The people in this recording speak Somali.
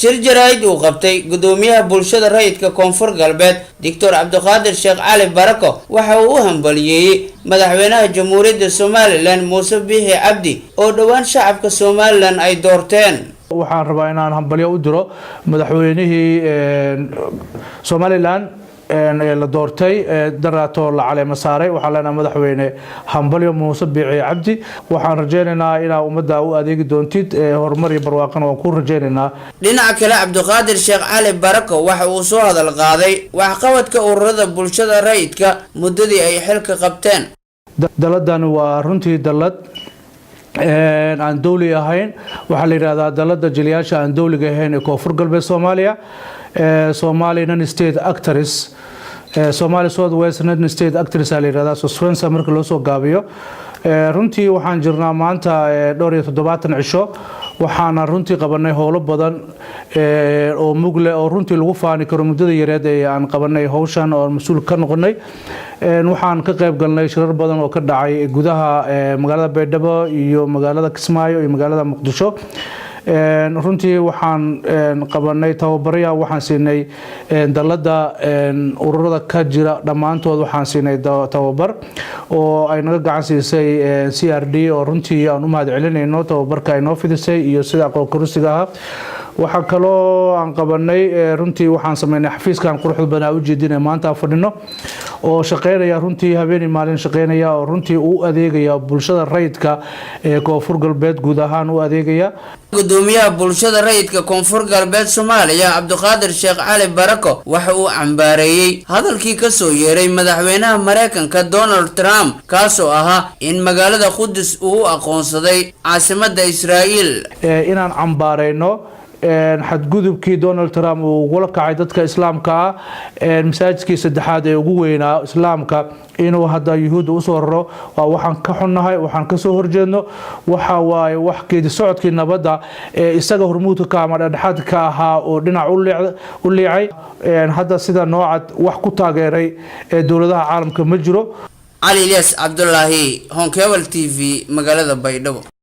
shir jaraa'id uu qabtay gudoomiyaha bulshada rayidka koonfur galbeed Dr. Cabdiqaadir Sheekh Cali Barako waxa uu u hambalyeeyay madaxweynaha jamhuuriyadda Soomaaliland Muuse Biixi Cabdi oo dhawaan shacabka Soomaaliland ay doorteen. waxaan rabaa inaan hambalyo u diro madaxweynihii Soomaaliland la doortay daraato la caleema saaray waxaa leenahay madaxweyne hambalyo Muuse Biixi Cabdi waxaan rajaynaynaa inaa ummadda u adeegi doontid horumar iyo barwaaqo oo ku rajaynaynaa. dhinaca kale Cabdiqaadir Sheekh Cali Barako waxa uu soo hadal qaaday waxqabadka ururada bulshada rayidka muddadii ay xilka qabteen. daladan waa runtii dalad aan dawli ahayn waxa la yiraahdaa dalada jiliyaasha aan dawliga ahayn ee koonfur galbeed Soomaaliya Somali non-state actors Somali South West non-state actors la yiraahdaa suspense marka loo soo gaabiyo runtii waxaan jirnaa maanta dhowr iyo 7 cisho waxaana runtii qabanay howlo badan oo mugle oo runtii lagu faani karo muddada yareed ee aan qabanay hawshan oo mas'uul ka noqonay waxaan ka qayb galnay shirar badan oo ka dhacay gudaha magaalada Baydhabo iyo magaalada Kismaayo iyo magaalada Muqdisho runtii waxaan qabanay tababaraya waxaan siinay dalada ururada ka jira dhamaantood waxaan siinay tababar oo ay naga gacan siisay CRD oo runtii aan u mahad celinayno tababarka ay noo fidisay iyo sida aqoon korusiga ah waxa kaloo aan qabanay runtii waxaan sameynay xafiiskan quruxda badan u jeedinay maanta fadhino oo shaqeynaya runtii habeenii maalin shaqeynaya oo runtii uu adeegaya bulshada rayidka ee koonfur galbeed guud ahaan u adeegaya. gudoomiyaha bulshada rayidka koonfur galbeed Soomaaliya Cabdiqaadir Sheekh Cali Barako waxa uu cambaareeyay hadalkii ka soo yeeray madaxweynaha Mareykanka Donald Trump kaasoo ahaa in magaalada Qudus uu aqoonsaday caasimadda Israa'iil. inaan cambaareyno xadgudubkii Donald Trump uu ugu kacay dadka islaamka masaajidkii saddexaad ee ugu weynaa islaamka inuu hadda yuhuud u soo raro waa waxaan ka xunnahay waxaan ka soo horjeedno waxa waaye wax geedi socodkii nabadda isaga hormuudka ka ama dhexaad ka ahaa oo dhinac u leecay hadda sida noocad wax ku taageeray dawladaha caalamka ma jiro. Ali Ilyas Abdullahi Honkebel TV magaalada Baydhabo.